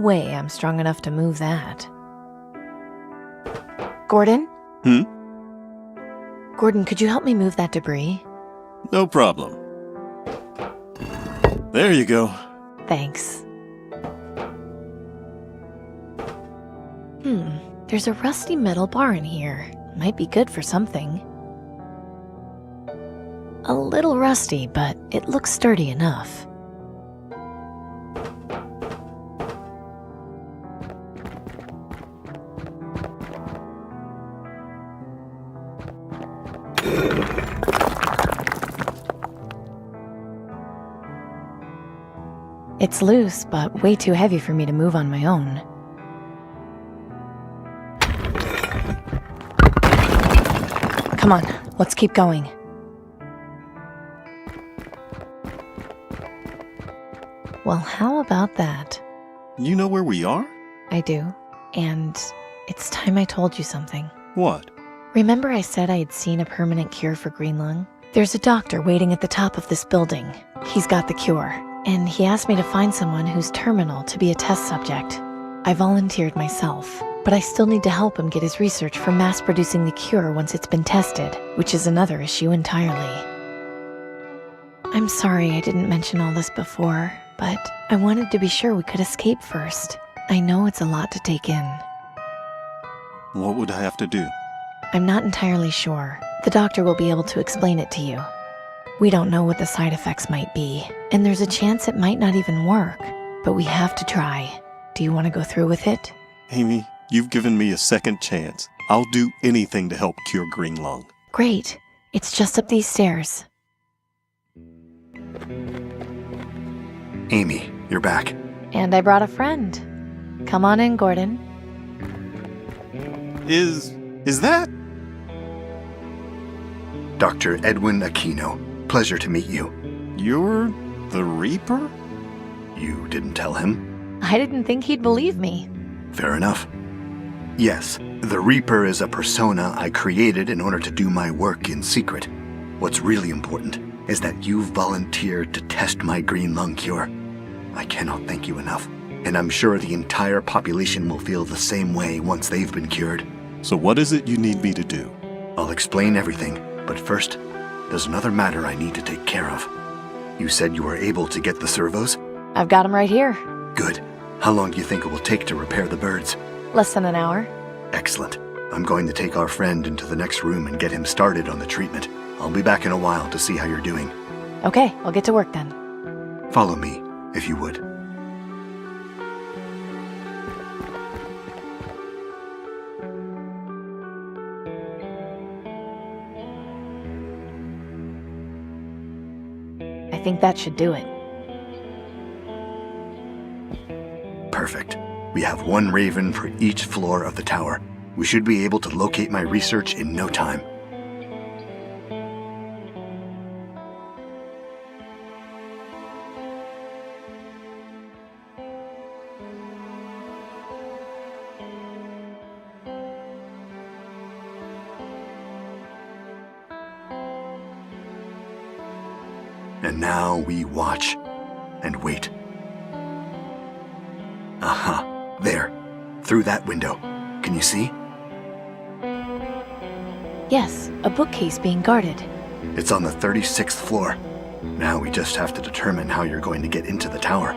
way I'm strong enough to move that. Gordon? Gordon, could you help me move that debris? No problem. There you go. Thanks. There's a rusty metal bar in here. Might be good for something. A little rusty, but it looks sturdy enough. It's loose, but way too heavy for me to move on my own. Come on, let's keep going. Well, how about that? You know where we are? I do, and it's time I told you something. What? Remember I said I had seen a permanent cure for green lung? There's a doctor waiting at the top of this building. He's got the cure, and he asked me to find someone who's terminal to be a test subject. I volunteered myself, but I still need to help him get his research for mass-producing the cure once it's been tested, which is another issue entirely. I'm sorry I didn't mention all this before, but I wanted to be sure we could escape first. I know it's a lot to take in. What would I have to do? I'm not entirely sure. The doctor will be able to explain it to you. We don't know what the side effects might be, and there's a chance it might not even work, but we have to try. Do you want to go through with it? Amy, you've given me a second chance. I'll do anything to help cure green lung. Great. It's just up these stairs. Amy, you're back. And I brought a friend. Come on in, Gordon. Is that? Dr. Edwin Aquino. Pleasure to meet you. You're the Reaper? You didn't tell him? I didn't think he'd believe me. Fair enough. Yes, the Reaper is a persona I created in order to do my work in secret. What's really important is that you've volunteered to test my green lung cure. I cannot thank you enough, and I'm sure the entire population will feel the same way once they've been cured. So what is it you need me to do? I'll explain everything, but first, there's another matter I need to take care of. You said you were able to get the servos? I've got him right here. Good. How long do you think it will take to repair the birds? Less than an hour. Excellent. I'm going to take our friend into the next room and get him started on the treatment. I'll be back in a while to see how you're doing. Okay, I'll get to work then. Follow me, if you would. I think that should do it. Perfect. We have one raven for each floor of the tower. We should be able to locate my research in no time. And now we watch and wait. Aha, there, through that window. Can you see? Yes, a bookcase being guarded. It's on the 36th floor. Now we just have to determine how you're going to get into the tower.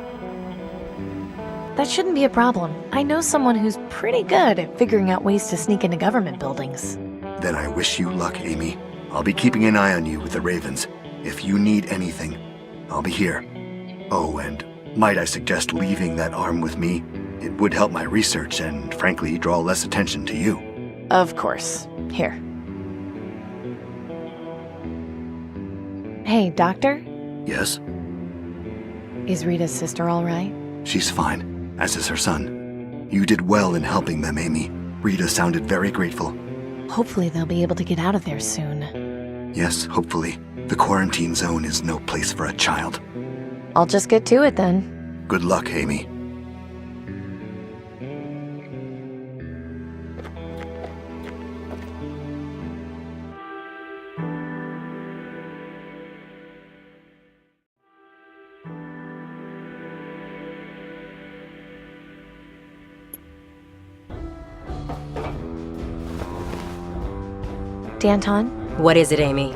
That shouldn't be a problem. I know someone who's pretty good at figuring out ways to sneak into government buildings. Then I wish you luck, Amy. I'll be keeping an eye on you with the ravens. If you need anything, I'll be here. Oh, and might I suggest leaving that arm with me? It would help my research and, frankly, draw less attention to you. Of course. Here. Hey, Doctor? Yes? Is Rita's sister all right? She's fine, as is her son. You did well in helping them, Amy. Rita sounded very grateful. Hopefully they'll be able to get out of there soon. Yes, hopefully. The quarantine zone is no place for a child. I'll just get to it then. Good luck, Amy. Danton? What is it, Amy?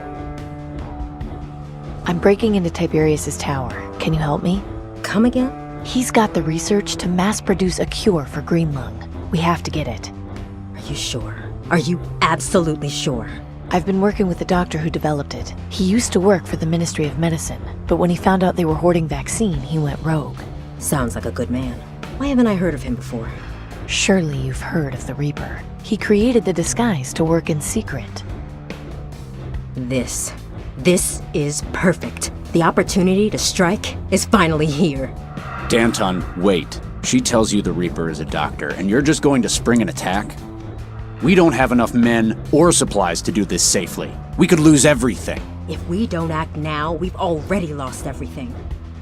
I'm breaking into Tiberius's tower. Can you help me? Come again? He's got the research to mass-produce a cure for green lung. We have to get it. Are you sure? Are you absolutely sure? I've been working with the doctor who developed it. He used to work for the Ministry of Medicine, but when he found out they were hoarding vaccine, he went rogue. Sounds like a good man. Why haven't I heard of him before? Surely you've heard of the Reaper. He created the disguise to work in secret. This is perfect. The opportunity to strike is finally here. Danton, wait. She tells you the Reaper is a doctor, and you're just going to spring an attack? We don't have enough men or supplies to do this safely. We could lose everything. If we don't act now, we've already lost everything.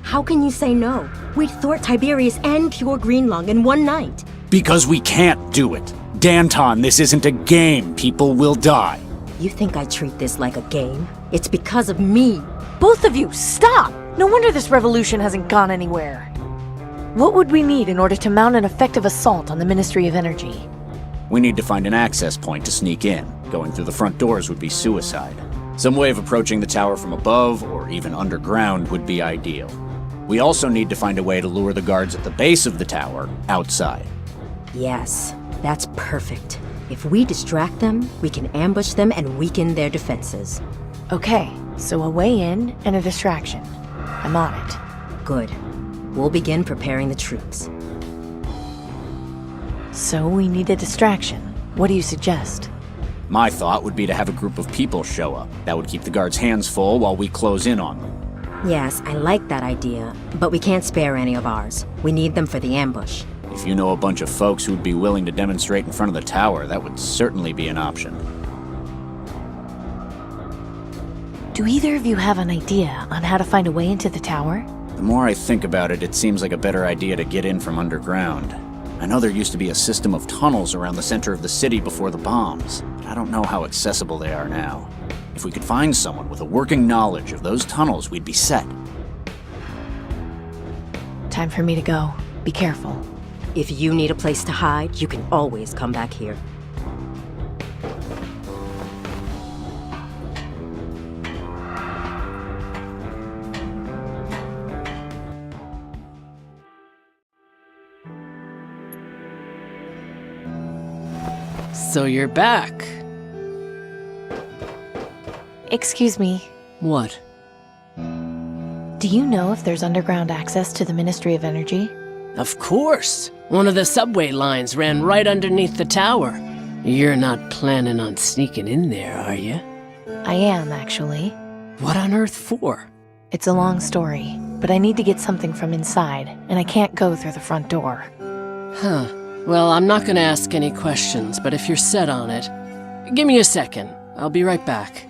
How can you say no? We'd thwart Tiberius and cure green lung in one night. Because we can't do it. Danton, this isn't a game. People will die. You think I treat this like a game? It's because of me. Both of you, stop! No wonder this revolution hasn't gone anywhere. What would we need in order to mount an effective assault on the Ministry of Energy? We need to find an access point to sneak in. Going through the front doors would be suicide. Some way of approaching the tower from above, or even underground, would be ideal. We also need to find a way to lure the guards at the base of the tower outside. Yes, that's perfect. If we distract them, we can ambush them and weaken their defenses. Okay, so a way in and a distraction. I'm on it. Good. We'll begin preparing the troops. So we need a distraction. What do you suggest? My thought would be to have a group of people show up. That would keep the guards' hands full while we close in on them. Yes, I like that idea, but we can't spare any of ours. We need them for the ambush. If you know a bunch of folks who'd be willing to demonstrate in front of the tower, that would certainly be an option. Do either of you have an idea on how to find a way into the tower? The more I think about it, it seems like a better idea to get in from underground. I know there used to be a system of tunnels around the center of the city before the bombs, but I don't know how accessible they are now. If we could find someone with a working knowledge of those tunnels, we'd be set. Time for me to go. Be careful. If you need a place to hide, you can always come back here. So you're back. Excuse me. What? Do you know if there's underground access to the Ministry of Energy? Of course. One of the subway lines ran right underneath the tower. You're not planning on sneaking in there, are you? I am, actually. What on earth for? It's a long story, but I need to get something from inside, and I can't go through the front door. Huh. Well, I'm not gonna ask any questions, but if you're set on it, give me a second. I'll be right back.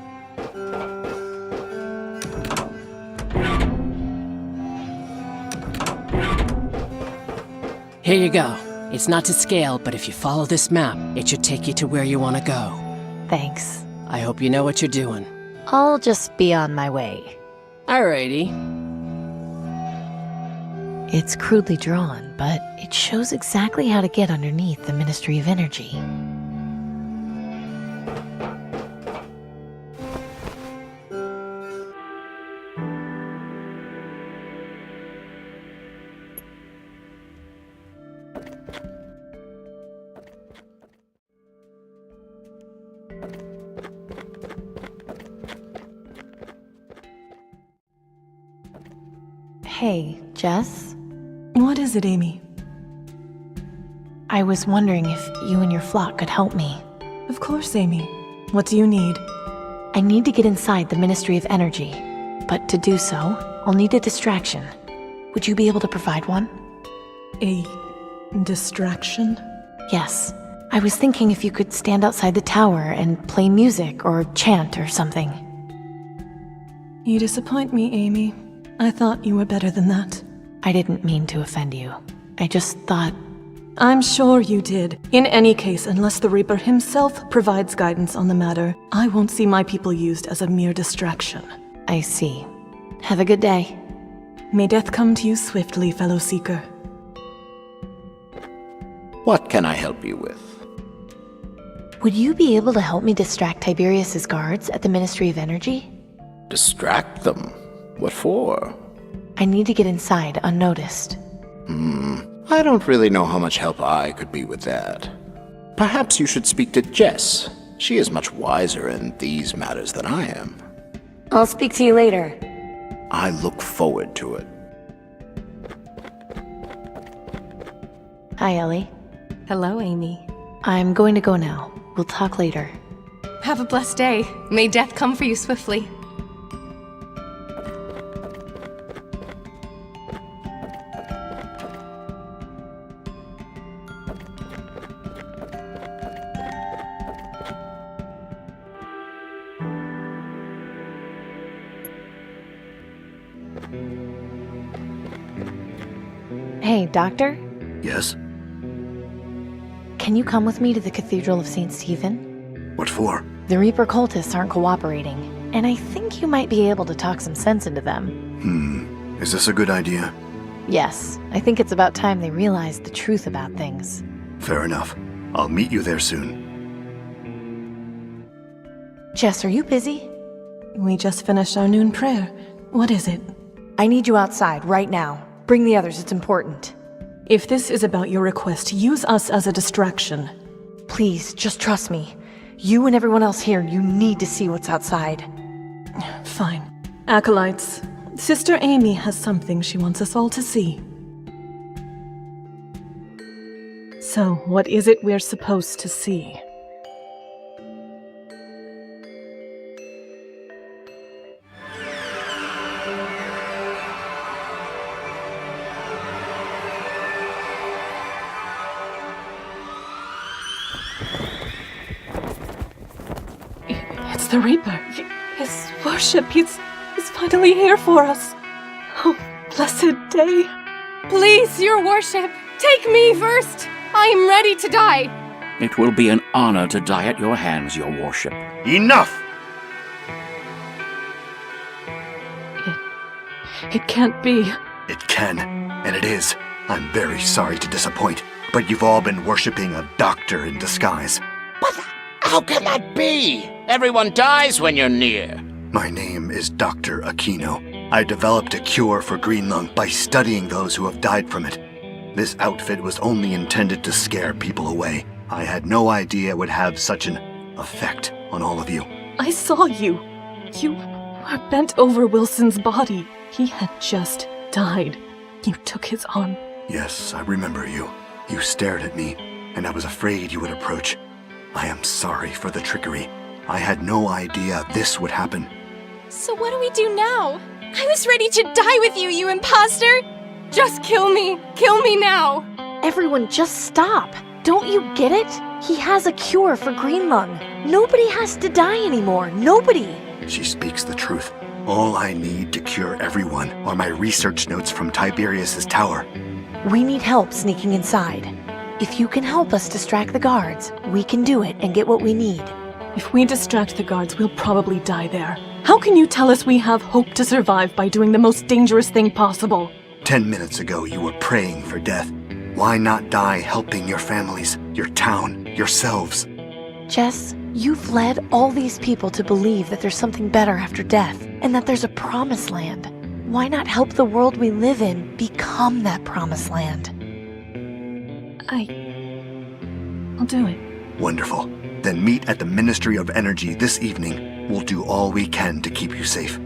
Here you go. It's not to scale, but if you follow this map, it should take you to where you want to go. Thanks. I hope you know what you're doing. I'll just be on my way. Alrighty. It's crudely drawn, but it shows exactly how to get underneath the Ministry of Energy. Hey, Jess? What is it, Amy? I was wondering if you and your flock could help me. Of course, Amy. What do you need? I need to get inside the Ministry of Energy, but to do so, I'll need a distraction. Would you be able to provide one? A distraction? Yes. I was thinking if you could stand outside the tower and play music or chant or something. You disappoint me, Amy. I thought you were better than that. I didn't mean to offend you. I just thought... I'm sure you did. In any case, unless the Reaper himself provides guidance on the matter, I won't see my people used as a mere distraction. I see. Have a good day. May death come to you swiftly, fellow seeker. What can I help you with? Would you be able to help me distract Tiberius's guards at the Ministry of Energy? Distract them? What for? I need to get inside unnoticed. I don't really know how much help I could be with that. Perhaps you should speak to Jess. She is much wiser in these matters than I am. I'll speak to you later. I look forward to it. Hi, Ellie. Hello, Amy. I'm going to go now. We'll talk later. Have a blessed day. May death come for you swiftly. Hey, Doctor? Yes? Can you come with me to the Cathedral of St. Stephen? What for? The Reaper cultists aren't cooperating, and I think you might be able to talk some sense into them. Is this a good idea? Yes, I think it's about time they realized the truth about things. Fair enough. I'll meet you there soon. Jess, are you busy? We just finished our noon prayer. What is it? I need you outside right now. Bring the others, it's important. If this is about your request, use us as a distraction. Please, just trust me. You and everyone else here, you need to see what's outside. Fine. Acolytes, Sister Amy has something she wants us all to see. So, what is it we're supposed to see? It's the Reaper. His worship. He's finally here for us. Oh, blessed day. Please, your worship, take me first. I am ready to die. It will be an honor to die at your hands, your worship. Enough! It can't be. It can, and it is. I'm very sorry to disappoint, but you've all been worshipping a doctor in disguise. But how can that be? Everyone dies when you're near. My name is Dr. Aquino. I developed a cure for green lung by studying those who have died from it. This outfit was only intended to scare people away. I had no idea it would have such an effect on all of you. I saw you. You were bent over Wilson's body. He had just died. You took his arm. Yes, I remember you. You stared at me, and I was afraid you would approach. I am sorry for the trickery. I had no idea this would happen. So what do we do now? I was ready to die with you, you imposter! Just kill me! Kill me now! Everyone, just stop! Don't you get it? He has a cure for green lung. Nobody has to die anymore. Nobody! She speaks the truth. All I need to cure everyone are my research notes from Tiberius's tower. We need help sneaking inside. If you can help us distract the guards, we can do it and get what we need. If we distract the guards, we'll probably die there. How can you tell us we have hope to survive by doing the most dangerous thing possible? 10 minutes ago, you were praying for death. Why not die helping your families, your town, yourselves? Jess, you've led all these people to believe that there's something better after death, and that there's a promised land. Why not help the world we live in become that promised land? I'll do it. Wonderful. Then meet at the Ministry of Energy this evening. We'll do all we can to keep you safe.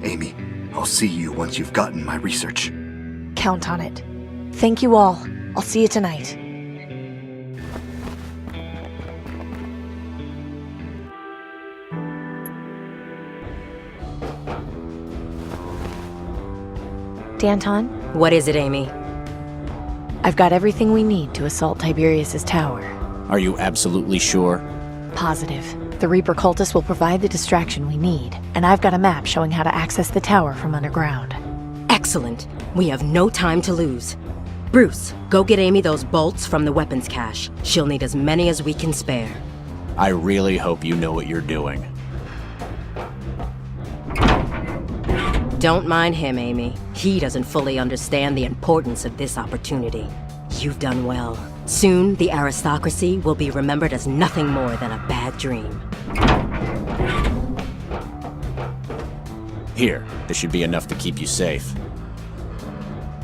Amy, I'll see you once you've gotten my research. Count on it. Thank you all. I'll see you tonight. Danton? What is it, Amy? I've got everything we need to assault Tiberius's tower. Are you absolutely sure? Positive. The Reaper cultists will provide the distraction we need, and I've got a map showing how to access the tower from underground. Excellent. We have no time to lose. Bruce, go get Amy those bolts from the weapons cache. She'll need as many as we can spare. I really hope you know what you're doing. Don't mind him, Amy. He doesn't fully understand the importance of this opportunity. You've done well. Soon, the aristocracy will be remembered as nothing more than a bad dream. Here, this should be enough to keep you safe.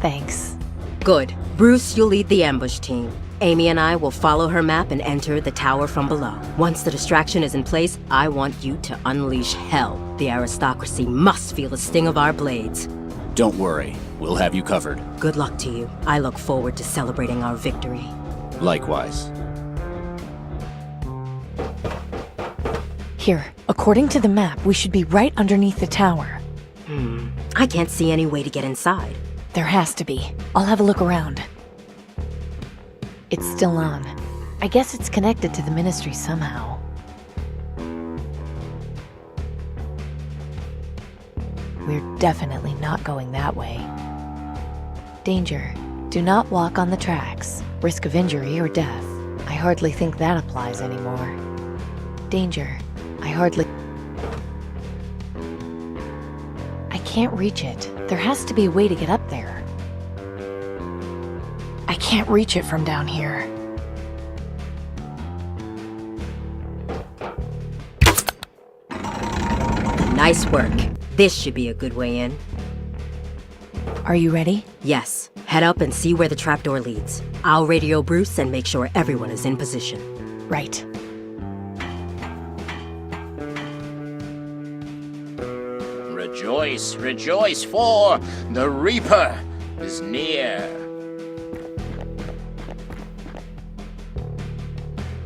Thanks. Good. Bruce, you'll lead the ambush team. Amy and I will follow her map and enter the tower from below. Once the distraction is in place, I want you to unleash hell. The aristocracy must feel the sting of our blades. Don't worry, we'll have you covered. Good luck to you. I look forward to celebrating our victory. Likewise. Here, according to the map, we should be right underneath the tower. I can't see any way to get inside. There has to be. I'll have a look around. It's still on. I guess it's connected to the ministry somehow. We're definitely not going that way. Danger. Do not walk on the tracks. Risk of injury or death. I hardly think that applies anymore. Danger. I can't reach it. There has to be a way to get up there. I can't reach it from down here. Nice work. This should be a good way in. Are you ready? Yes. Head up and see where the trapdoor leads. I'll radio Bruce and make sure everyone is in position. Right. Rejoice, rejoice, for the Reaper is near.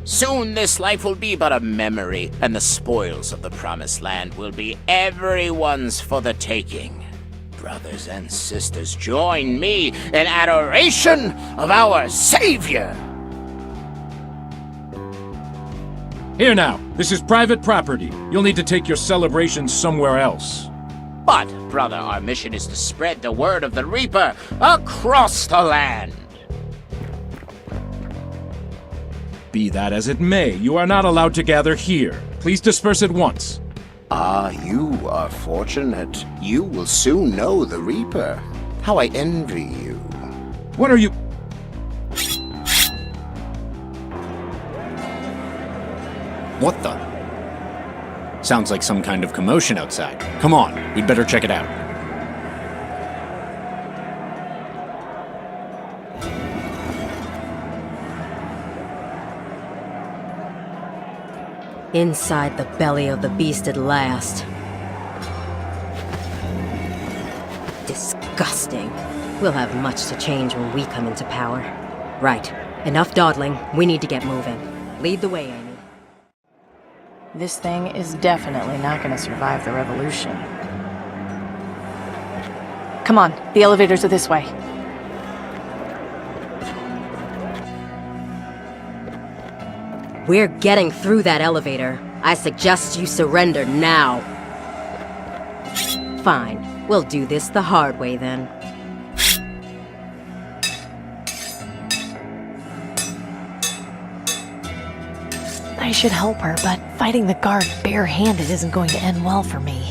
Soon this life will be but a memory, and the spoils of the Promised Land will be everyone's for the taking. Brothers and sisters, join me in adoration of our Savior! Here now, this is private property. You'll need to take your celebrations somewhere else. But, brother, our mission is to spread the word of the Reaper across the land. Be that as it may, you are not allowed to gather here. Please disperse at once. Ah, you are fortunate. You will soon know the Reaper. How I envy you. What are you... What the? Sounds like some kind of commotion outside. Come on, we'd better check it out. Inside the belly of the beast at last. Disgusting. We'll have much to change when we come into power. Right. Enough dawdling. We need to get moving. Lead the way, Amy. This thing is definitely not going to survive the revolution. Come on, the elevators are this way. We're getting through that elevator. I suggest you surrender now. Fine. We'll do this the hard way then. I should help her, but fighting the guard barehanded isn't going to end well for me.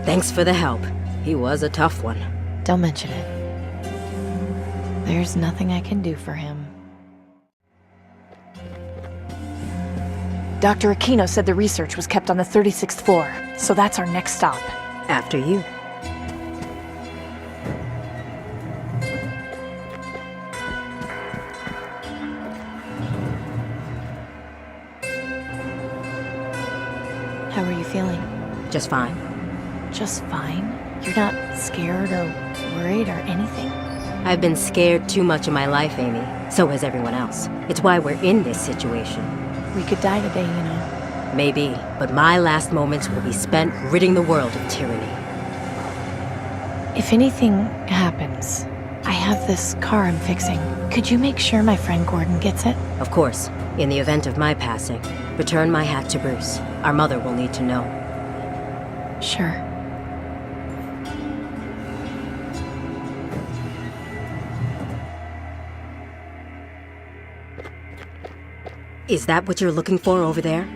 Thanks for the help. He was a tough one. Don't mention it. There's nothing I can do for him. Dr. Aquino said the research was kept on the 36th floor, so that's our next stop. After you. How are you feeling? Just fine. Just fine? You're not scared or worried or anything? I've been scared too much in my life, Amy. So has everyone else. It's why we're in this situation. We could die today, you know. Maybe, but my last moments will be spent ridding the world of tyranny. If anything happens, I have this car I'm fixing. Could you make sure my friend Gordon gets it? Of course. In the event of my passing, return my hat to Bruce. Our mother will need to know. Sure. Is that what you're looking for over there?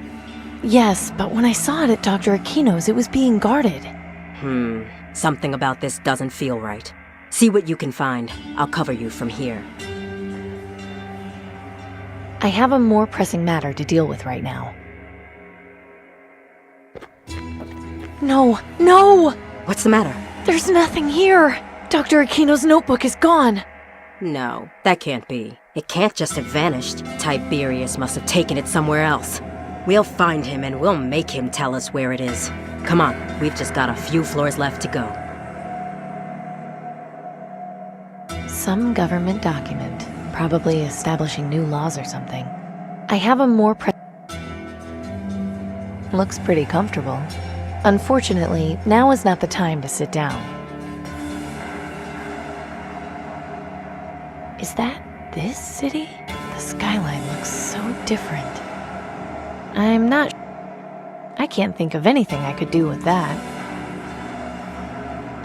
Yes, but when I saw it at Dr. Aquino's, it was being guarded. Something about this doesn't feel right. See what you can find. I'll cover you from here. I have a more pressing matter to deal with right now. No, no! What's the matter? There's nothing here! Dr. Aquino's notebook is gone! No, that can't be. It can't just have vanished. Tiberius must have taken it somewhere else. We'll find him and we'll make him tell us where it is. Come on, we've just got a few floors left to go. Some government document, probably establishing new laws or something. I have a more looks pretty comfortable. Unfortunately, now is not the time to sit down. Is that this city? The skyline looks so different. I'm not... I can't think of anything I could do with that.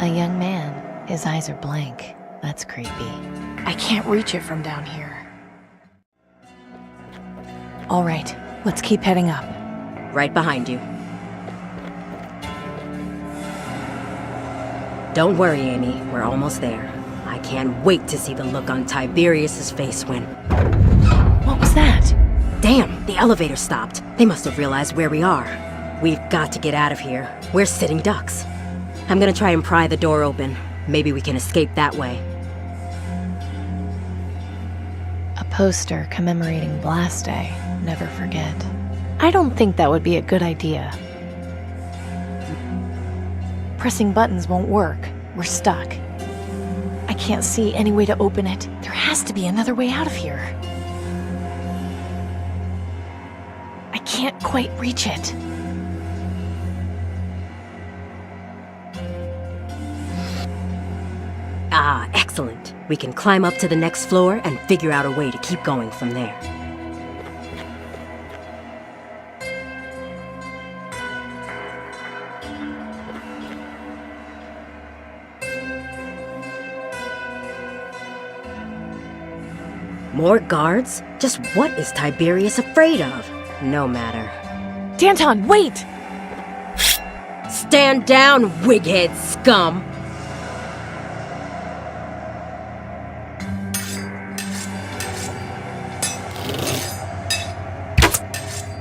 A young man. His eyes are blank. That's creepy. I can't reach it from down here. All right, let's keep heading up. Right behind you. Don't worry, Amy. We're almost there. I can't wait to see the look on Tiberius's face when... What was that? Damn, the elevator stopped. They must have realized where we are. We've got to get out of here. We're sitting ducks. I'm gonna try and pry the door open. Maybe we can escape that way. A poster commemorating Blast Day. Never forget. I don't think that would be a good idea. Pressing buttons won't work. We're stuck. I can't see any way to open it. There has to be another way out of here. I can't quite reach it. Ah, excellent. We can climb up to the next floor and figure out a way to keep going from there. More guards? Just what is Tiberius afraid of? No matter. Danton, wait! Stand down, wighead scum!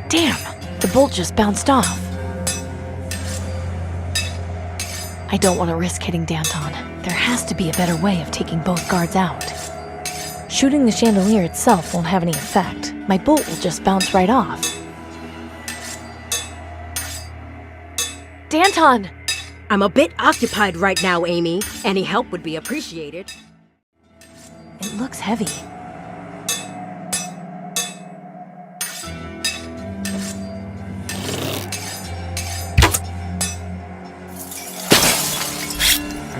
Damn! The bolt just bounced off. I don't want to risk hitting Danton. There has to be a better way of taking both guards out. Shooting the chandelier itself won't have any effect. My bolt will just bounce right off. Danton! I'm a bit occupied right now, Amy. Any help would be appreciated. It looks heavy.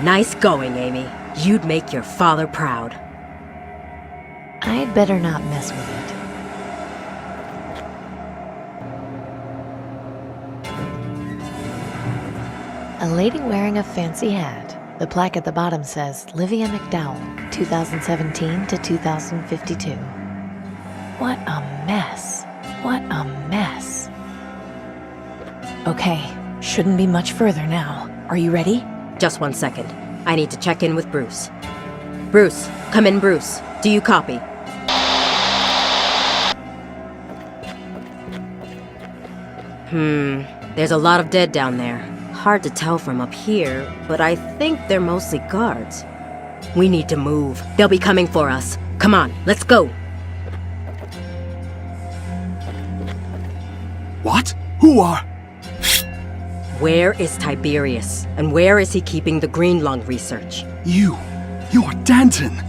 Nice going, Amy. You'd make your father proud. I'd better not mess with it. A lady wearing a fancy hat. The plaque at the bottom says, Livia McDowell, 2017 to 2052. What a mess. What a mess. Okay, shouldn't be much further now. Are you ready? Just 1 second. I need to check in with Bruce. Bruce, come in, Bruce. Do you copy? There's a lot of dead down there. Hard to tell from up here, but I think they're mostly guards. We need to move. They'll be coming for us. Come on, let's go. What? Who are... Where is Tiberius? And where is he keeping the green lung research? You're Danton.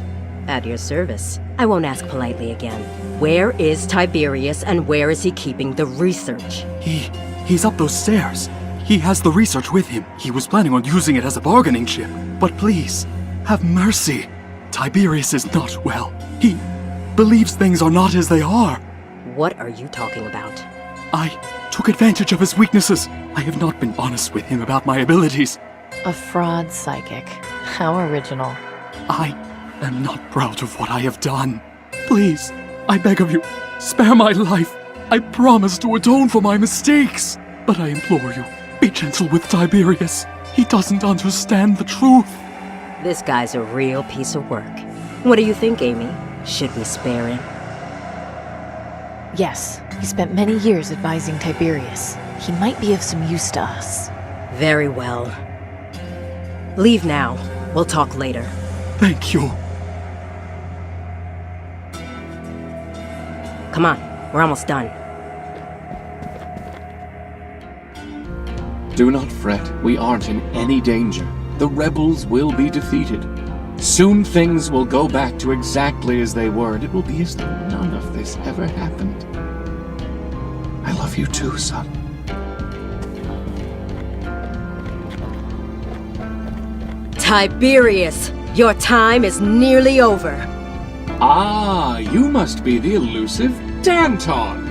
At your service. I won't ask politely again. Where is Tiberius and where is he keeping the research? He's up those stairs. He has the research with him. He was planning on using it as a bargaining chip. But please, have mercy. Tiberius is not well. He believes things are not as they are. What are you talking about? I took advantage of his weaknesses. I have not been honest with him about my abilities. A fraud psychic. How original. I am not proud of what I have done. Please, I beg of you, spare my life. I promise to atone for my mistakes. But I implore you, be gentle with Tiberius. He doesn't understand the truth. This guy's a real piece of work. What do you think, Amy? Should we spare him? Yes, he spent many years advising Tiberius. He might be of some use to us. Very well. Leave now. We'll talk later. Thank you. Come on, we're almost done. Do not fret, we aren't in any danger. The rebels will be defeated. Soon things will go back to exactly as they were, and it will be as though none of this ever happened. I love you too, son. Tiberius, your time is nearly over. Ah, you must be the elusive Danton.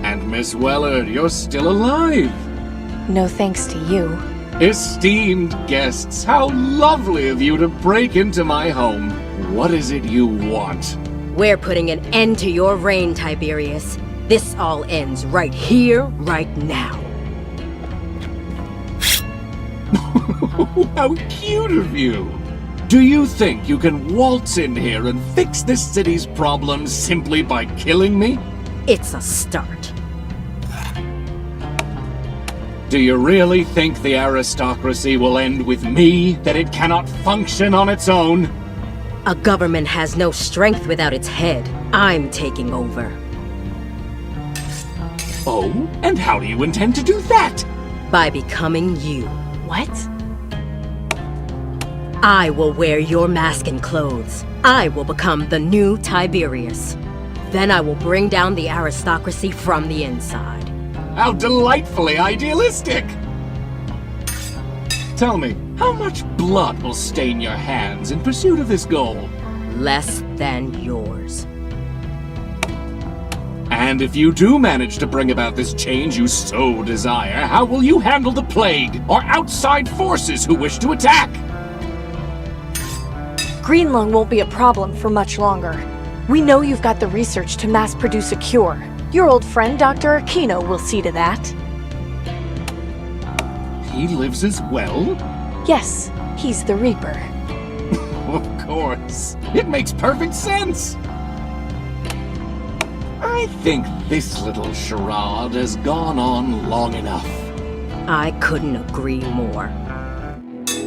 And Miss Wellard, you're still alive. No thanks to you. Esteemed guests, how lovely of you to break into my home. What is it you want? We're putting an end to your reign, Tiberius. This all ends right here, right now. How cute of you! Do you think you can waltz in here and fix this city's problems simply by killing me? It's a start. Do you really think the aristocracy will end with me, that it cannot function on its own? A government has no strength without its head. I'm taking over. Oh? And how do you intend to do that? By becoming you. What? I will wear your mask and clothes. I will become the new Tiberius. Then I will bring down the aristocracy from the inside. How delightfully idealistic! Tell me, how much blood will stain your hands in pursuit of this goal? Less than yours. And if you do manage to bring about this change you so desire, how will you handle the plague or outside forces who wish to attack? Green Lung won't be a problem for much longer. We know you've got the research to mass-produce a cure. Your old friend, Dr. Aquino, will see to that. He lives as well? Yes, he's the Reaper. Of course. It makes perfect sense. I think this little charade has gone on long enough. I couldn't agree more.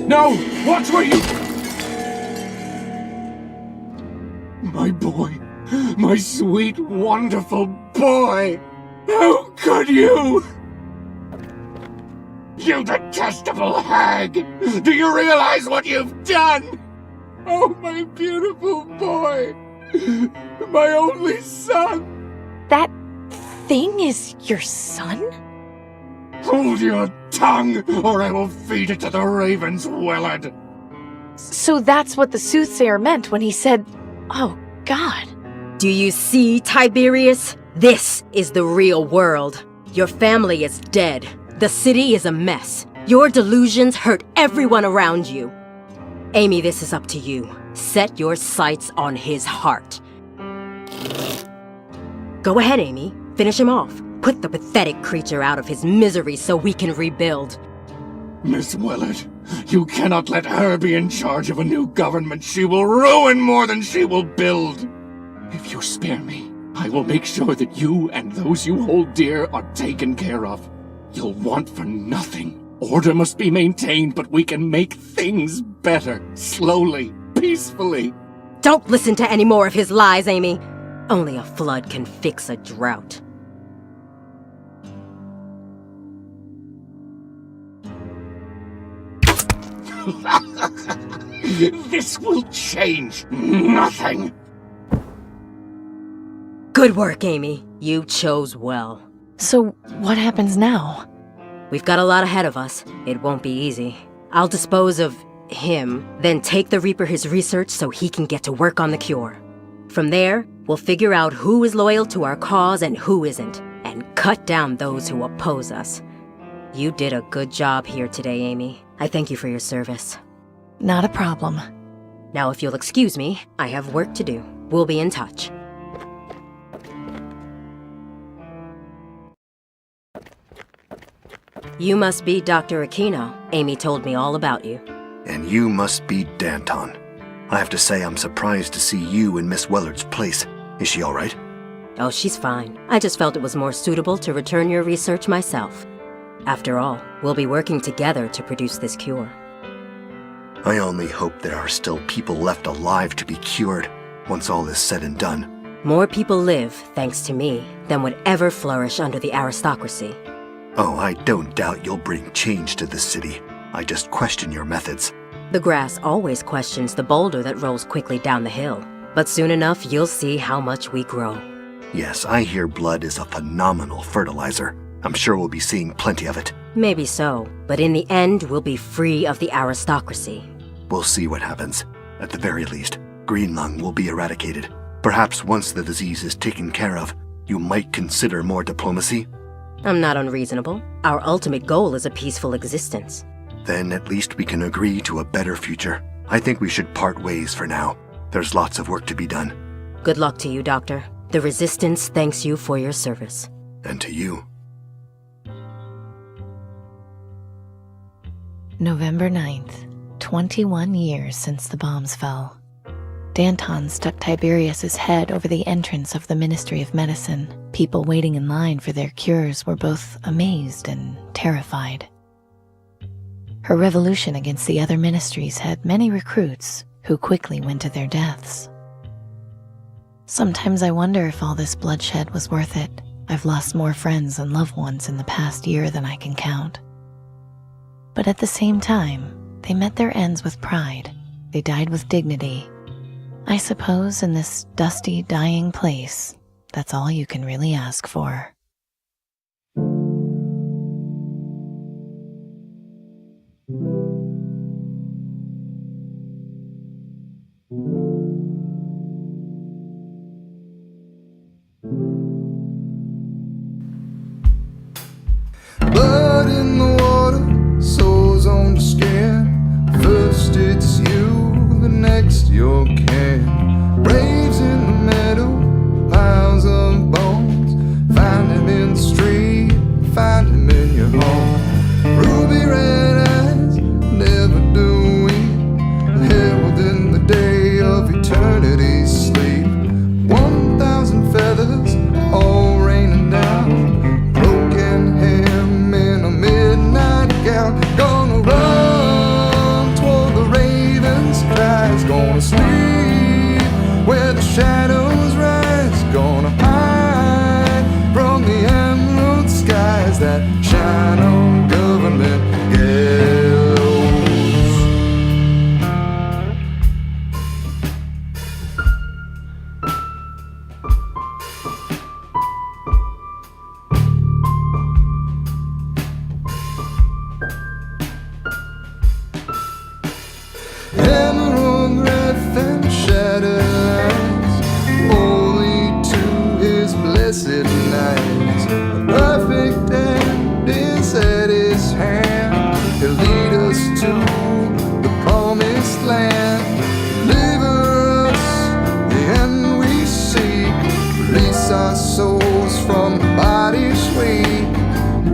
No! Watch where you... My boy. My sweet, wonderful boy! How could you? You detestable hag! Do you realize what you've done? Oh, my beautiful boy! My only son! That thing is your son? Hold your tongue, or I will feed it to the ravens, Wellard! So that's what the soothsayer meant when he said, "Oh, God." Do you see, Tiberius? This is the real world. Your family is dead. The city is a mess. Your delusions hurt everyone around you. Amy, this is up to you. Set your sights on his heart. Go ahead, Amy. Finish him off. Put the pathetic creature out of his misery so we can rebuild. Miss Wellard, you cannot let her be in charge of a new government. She will ruin more than she will build. If you spare me, I will make sure that you and those you hold dear are taken care of. You'll want for nothing. Order must be maintained, but we can make things better. Slowly, peacefully. Don't listen to any more of his lies, Amy. Only a flood can fix a drought. This will change nothing. Good work, Amy. You chose well. So, what happens now? We've got a lot ahead of us. It won't be easy. I'll dispose of him, then take the Reaper his research so he can get to work on the cure. From there, we'll figure out who is loyal to our cause and who isn't, and cut down those who oppose us. You did a good job here today, Amy. I thank you for your service. Not a problem. Now, if you'll excuse me, I have work to do. We'll be in touch. You must be Dr. Aquino. Amy told me all about you. And you must be Danton. I have to say I'm surprised to see you in Miss Wellard's place. Is she all right? Oh, she's fine. I just felt it was more suitable to return your research myself. After all, we'll be working together to produce this cure. I only hope there are still people left alive to be cured once all is said and done. More people live, thanks to me, than would ever flourish under the aristocracy. Oh, I don't doubt you'll bring change to this city. I just question your methods. The grass always questions the boulder that rolls quickly down the hill. But soon enough, you'll see how much we grow. Yes, I hear blood is a phenomenal fertilizer. I'm sure we'll be seeing plenty of it. Maybe so, but in the end, we'll be free of the aristocracy. We'll see what happens. At the very least, green lung will be eradicated. Perhaps once the disease is taken care of, you might consider more diplomacy? I'm not unreasonable. Our ultimate goal is a peaceful existence. Then at least we can agree to a better future. I think we should part ways for now. There's lots of work to be done. Good luck to you, Doctor. The Resistance thanks you for your service. And to you. November 9th, 21 years since the bombs fell. Danton stuck Tiberius's head over the entrance of the Ministry of Medicine. People waiting in line for their cures were both amazed and terrified. Her revolution against the other ministries had many recruits who quickly went to their deaths. Sometimes I wonder if all this bloodshed was worth it. I've lost more friends and loved ones in the past year than I can count. But at the same time, they met their ends with pride. They died with dignity. I suppose in this dusty, dying place, that's all you can really ask for. Blood in the water, souls on the skin. First it's you, the next your kin. Braves in the meadow, piles of bones. Find him in the street, find him in your home. Ruby red eyes, never do we. Heralding the day of eternity's sleep. 1,000 feathers, all raining down. Broken hem in a midnight gown. Gonna run toward the raven's cries. Gonna sleep where the shadows rise. Gonna hide from the emerald skies that shine on government gallows. Emerald breath and shattered eyes, holy to his blessed nights. A perfect end is at his hand. He'll lead us to the promised land. Deliver us the end we seek. Release our souls from the bodies weak.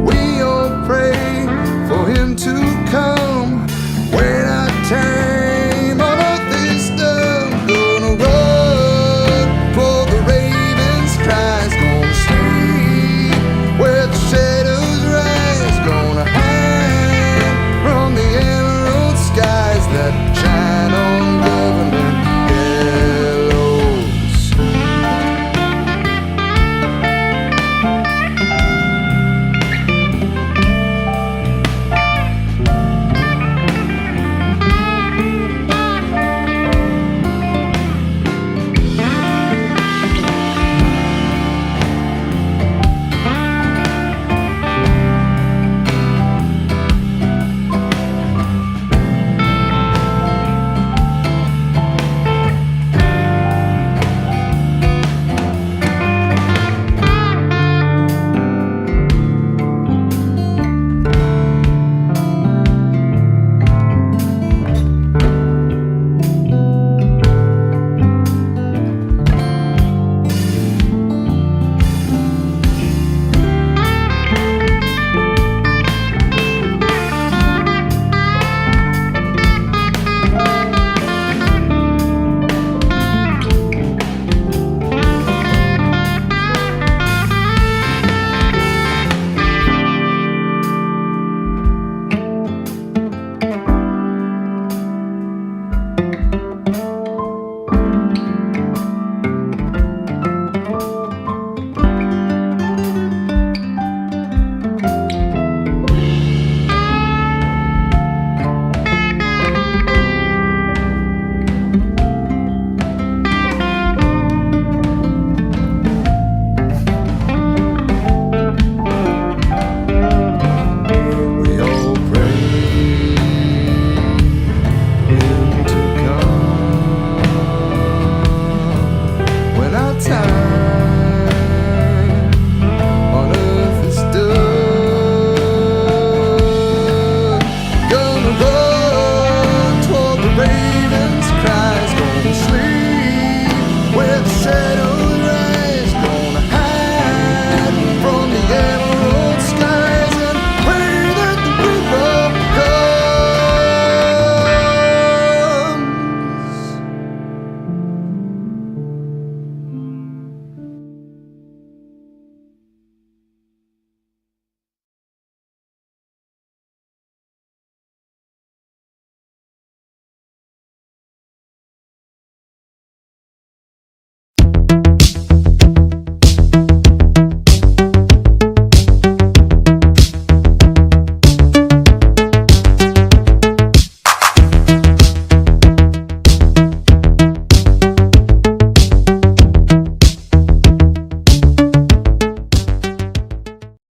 We all pray for him to